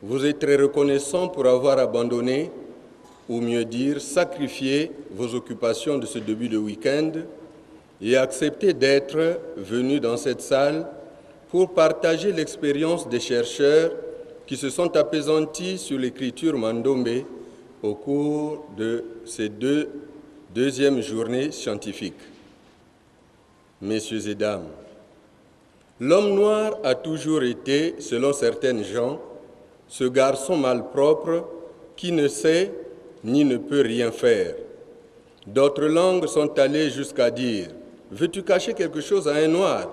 Vous êtes très reconnaissant pour avoir abandonné, ou mieux dire, sacrifié vos occupations de ce début de week-end et accepté d'être venu dans cette salle pour partager l'expérience des chercheurs qui se sont appesantis sur l'écriture Mandombe au cours de ces deuxièmes journées scientifiques. Messieurs et dames, l'homme noir a toujours été, selon certaines gens, ce garçon malpropre qui ne sait ni ne peut rien faire. D'autres langues sont allées jusqu'à dire « Veux-tu cacher quelque chose à un noir ?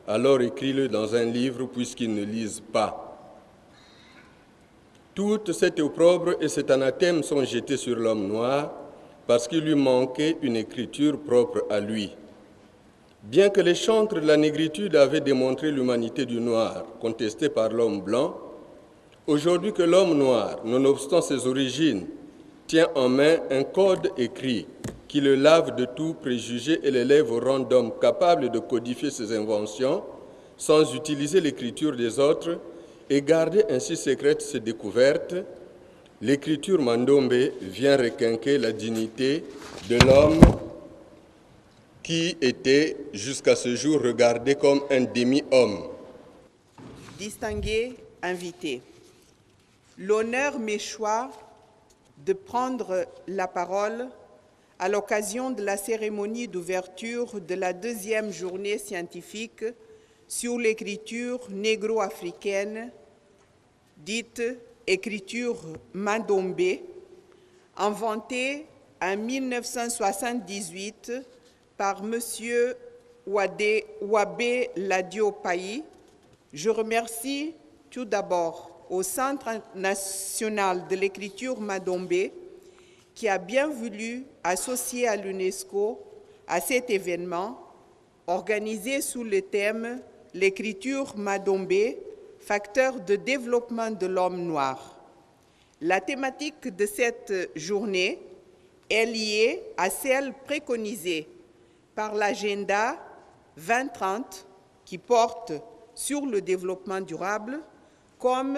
Alors écris-le dans un livre puisqu'ils ne lisent pas. » Toute cette opprobre et cet anathème sont jetés sur l'homme noir parce qu'il lui manquait une écriture propre à lui. Bien que les chantres de la négritude avaient démontré l'humanité du noir, contestée par l'homme blanc, aujourd'hui que l'homme noir, nonobstant ses origines, tient en main un code écrit qui le lave de tout préjugé et l'élève au rang d'homme capable de codifier ses inventions sans utiliser l'écriture des autres et garder ainsi secrète ses découvertes, l'écriture Mandombe vient requinquer la dignité de l'homme qui était jusqu'à ce jour regardé comme un demi-homme. Distingués invités, l'honneur m'échoit de prendre la parole à l'occasion de la cérémonie d'ouverture de la deuxième journée scientifique sur l'écriture négro-africaine, dite écriture Mandombe, inventée en 1978 par M. Wabé Ladio Payi. Je remercie tout d'abord au Centre national de l'écriture Mandombe qui a bien voulu associer à l'UNESCO à cet événement organisé sous le thème « L'écriture Mandombe, facteur de développement de l'homme noir ». La thématique de cette journée est liée à celle préconisée par l'agenda 2030 qui porte sur le développement durable, comme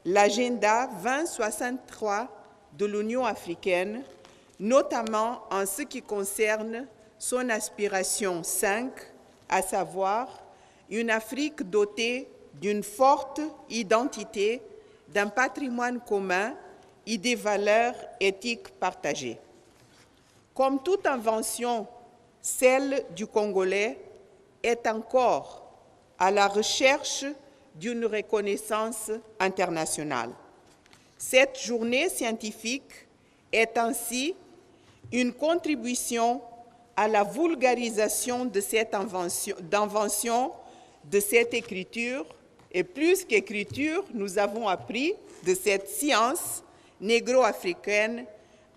l'agenda 2063 de l'Union africaine, notamment en ce qui concerne son aspiration 5, à savoir une Afrique dotée d'une forte identité, d'un patrimoine commun et des valeurs éthiques partagées. Comme toute invention, celle du Congolais est encore à la recherche d'une reconnaissance internationale. Cette journée scientifique est ainsi une contribution à la vulgarisation de cette invention, de cette écriture, et plus qu'écriture, nous avons appris de cette science négro-africaine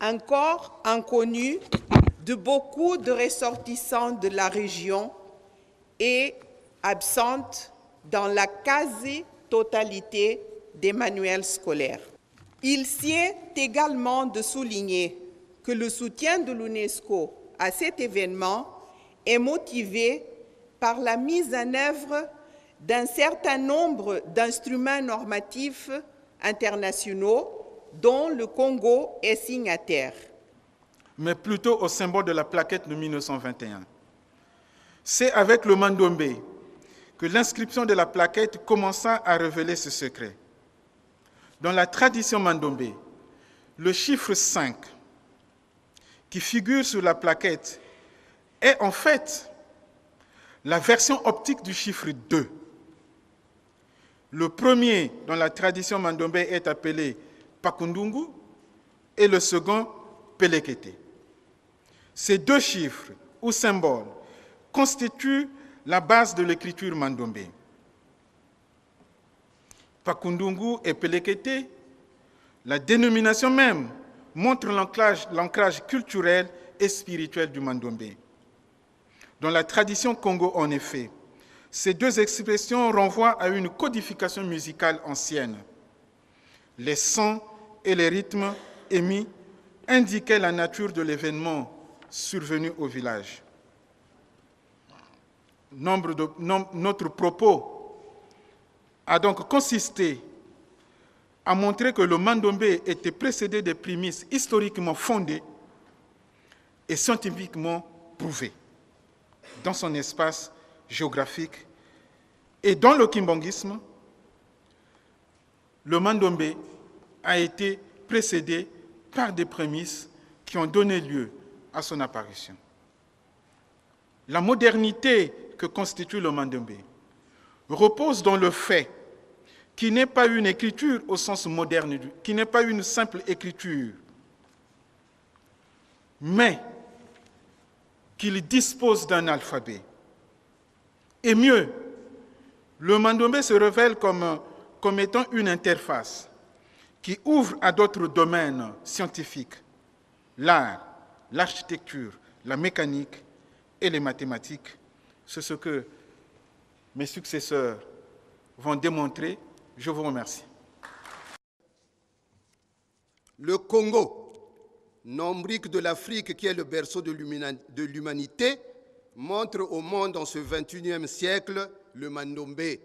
encore inconnue de beaucoup de ressortissants de la région et absente dans la quasi-totalité des manuels scolaires. Il sied également de souligner que le soutien de l'UNESCO à cet événement est motivé par la mise en œuvre d'un certain nombre d'instruments normatifs internationaux dont le Congo est signataire. Mais plutôt au symbole de la plaquette de 1921. C'est avec le Mandombe que l'inscription de la plaquette commença à révéler ce secret. Dans la tradition Mandombe, le chiffre 5 qui figure sur la plaquette est en fait la version optique du chiffre 2. Le premier dans la tradition Mandombe est appelé Pakundungu et le second Pelekete. Ces deux chiffres ou symboles constituent la base de l'écriture Mandombe. Pakundungu et Pelekete, la dénomination même montre l'ancrage culturel et spirituel du Mandombe. Dans la tradition Congo, en effet, ces deux expressions renvoient à une codification musicale ancienne. Les sons et les rythmes émis indiquaient la nature de l'événement survenu au village. Notre propos a donc consisté a montré que le Mandombé était précédé des prémices historiquement fondées et scientifiquement prouvées dans son espace géographique. Et dans le kimbanguisme, le Mandombé a été précédé par des prémices qui ont donné lieu à son apparition. La modernité que constitue le Mandombé repose dans le fait qu'il n'est pas une écriture au sens moderne, qui n'est pas une simple écriture, mais qu'il dispose d'un alphabet. Et mieux, le Mandombé se révèle comme étant une interface qui ouvre à d'autres domaines scientifiques, l'art, l'architecture, la mécanique et les mathématiques. C'est ce que mes successeurs vont démontrer. Je vous remercie. Le Congo, nombrique de l'Afrique qui est le berceau de l'humanité, montre au monde en ce 21e siècle le Mandombé,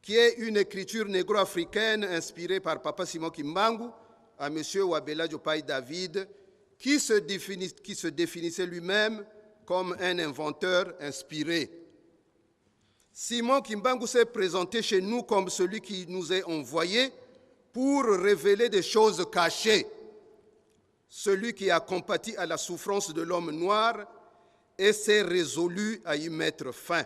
qui est une écriture négro-africaine inspirée par Papa Simon Kimbangu à M. Wabella Diopaye David, qui se définissait lui-même comme un inventeur inspiré. Simon Kimbangu s'est présenté chez nous comme celui qui nous est envoyé pour révéler des choses cachées, celui qui a compati à la souffrance de l'homme noir et s'est résolu à y mettre fin.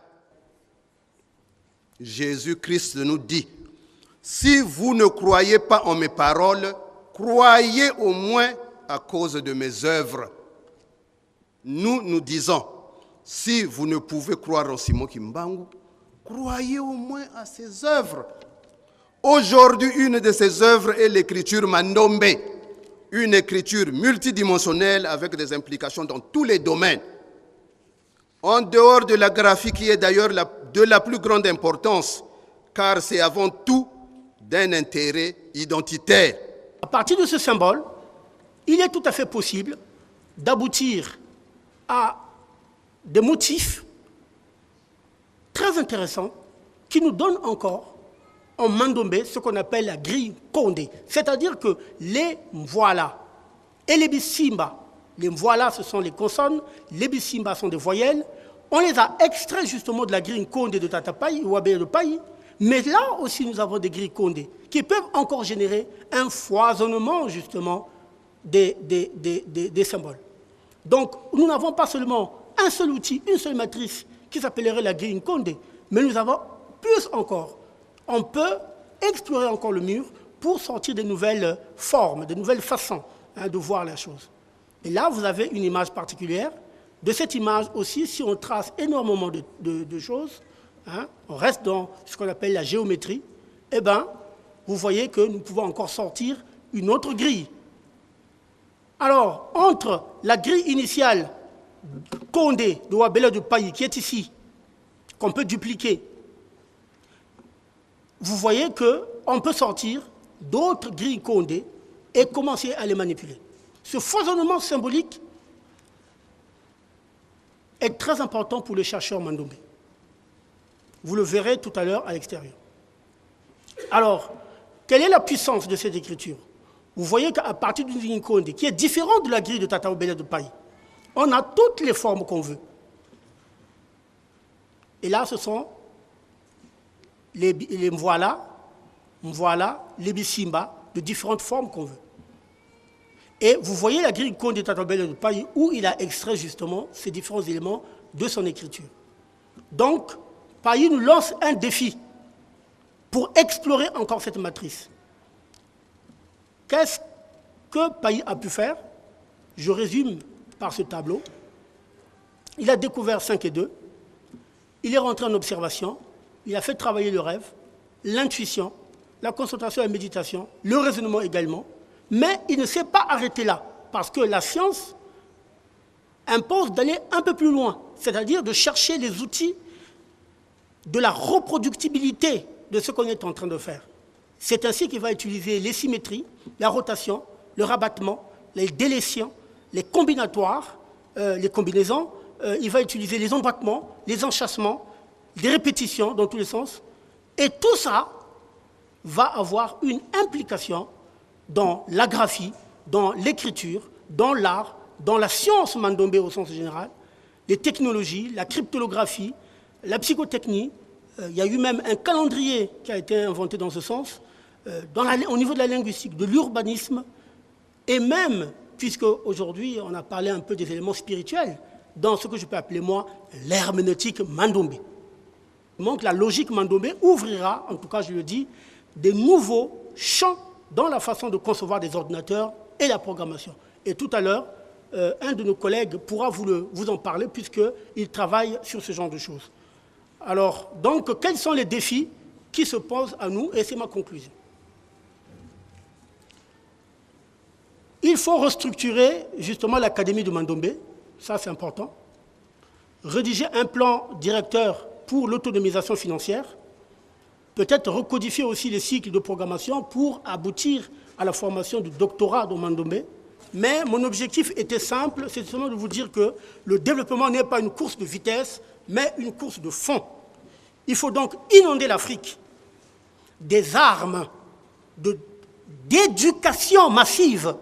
Jésus-Christ nous dit, « Si vous ne croyez pas en mes paroles, croyez au moins à cause de mes œuvres. » Nous disons, si vous ne pouvez croire en Simon Kimbangu, croyez au moins à ses œuvres. Aujourd'hui, une de ses œuvres est l'écriture Mandombé, une écriture multidimensionnelle avec des implications dans tous les domaines. En dehors de la graphie qui est d'ailleurs de la plus grande importance, car c'est avant tout d'un intérêt identitaire. À partir de ce symbole, il est tout à fait possible d'aboutir à des motifs très intéressants qui nous donnent encore en Mandombé ce qu'on appelle la grille Condé. C'est-à-dire que les Mvoala et les Bisimba, les Mvoala ce sont les consonnes, les Bisimba sont des voyelles, on les a extraits justement de la grille Condé de Tatapaï ou Abé de Paï, mais là aussi nous avons des grilles Condé qui peuvent encore générer un foisonnement justement des symboles. Donc nous n'avons pas seulement un seul outil, une seule matrice qui s'appellerait la grille Condé, mais nous avons plus encore. On peut explorer encore le mur pour sortir de nouvelles formes, de nouvelles façons de voir la chose. Et là, vous avez une image particulière. De cette image aussi, si on trace énormément de choses, on reste dans ce qu'on appelle la géométrie, eh bien, vous voyez que nous pouvons encore sortir une autre grille. Alors, entre la grille initiale Condé de Wabella de Paï, qui est ici, qu'on peut dupliquer, vous voyez qu'on peut sortir d'autres grilles Condé et commencer à les manipuler. Ce foisonnement symbolique est très important pour les chercheurs Mandombé. Vous le verrez tout à l'heure à l'extérieur. Alors, quelle est la puissance de cette écriture? Vous voyez qu'à partir d'une grille Condé, qui est différente de la grille de Tata Wabella de Paï, on a toutes les formes qu'on veut. Et là, ce sont les Mvoala, les Bisimba, de différentes formes qu'on veut. Et vous voyez la grille Condé de Tata Wabella de Paï, où il a extrait justement ces différents éléments de son écriture. Donc, Paï nous lance un défi pour explorer encore cette matrice. Qu'est-ce que Paï a pu faire? Je résume par ce tableau. Il a découvert 5 et 2. Il est rentré en observation. Il a fait travailler le rêve, l'intuition, la concentration et la méditation, le raisonnement également. Mais il ne s'est pas arrêté là, parce que la science impose d'aller un peu plus loin, c'est-à-dire de chercher les outils de la reproductibilité de ce qu'on est en train de faire. C'est ainsi qu'il va utiliser les symétries, la rotation, le rabattement, les délétions, les combinatoires, les combinaisons. Il va utiliser les emboîtements, les enchâssements, les répétitions dans tous les sens. Et tout ça va avoir une implication dans la graphie, dans l'écriture, dans l'art, dans la science mandombé au sens général, les technologies, la cryptographie, la psychotechnie. Il y a eu même un calendrier qui a été inventé dans ce sens, au niveau de la linguistique, de l'urbanisme, et même, puisque aujourd'hui on a parlé un peu des éléments spirituels, dans ce que je peux appeler moi l'herméneutique mandombé. Donc la logique mandombé ouvrira, en tout cas je le dis, des nouveaux champs dans la façon de concevoir des ordinateurs et la programmation. Et tout à l'heure, un de nos collègues pourra vous en parler puisqu'il travaille sur ce genre de choses. Alors, donc, quels sont les défis qui se posent à nous? Et c'est ma conclusion. Il faut restructurer justement l'Académie de Mandombé, ça c'est important. Rédiger un plan directeur pour l'autonomisation financière. Peut-être recodifier aussi les cycles de programmation pour aboutir à la formation du doctorat de Mandombé. Mais mon objectif était simple, c'est seulement de vous dire que le développement n'est pas une course de vitesse, mais une course de fond. Il faut donc inonder l'Afrique des armes d'éducation massive,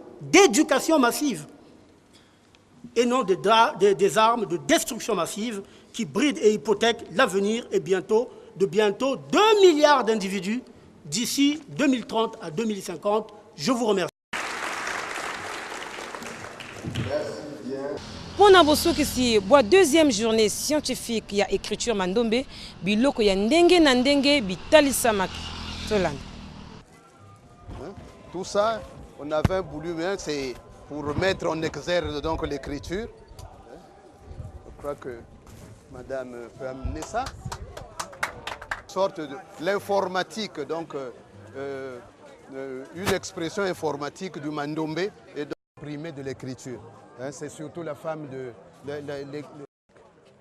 et non des armes de destruction massive qui brident et hypothèquent l'avenir et de bientôt 2 milliards d'individus d'ici 2030 à 2050. Je vous remercie. Pour Nabosoki, si la deuxième journée scientifique, il y a écriture mandombe, biloko ya ndenge na ndenge bitali samaki. Tout ça, on avait voulu, c'est pour mettre en exergue donc l'écriture. Je crois que Madame peut amener ça. Une sorte de l'informatique, donc une expression informatique du mandombe et donc imprimé de l'écriture. C'est surtout la femme de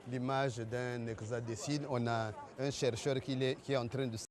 l'image d'un hexadécide. On a un chercheur qui est en train de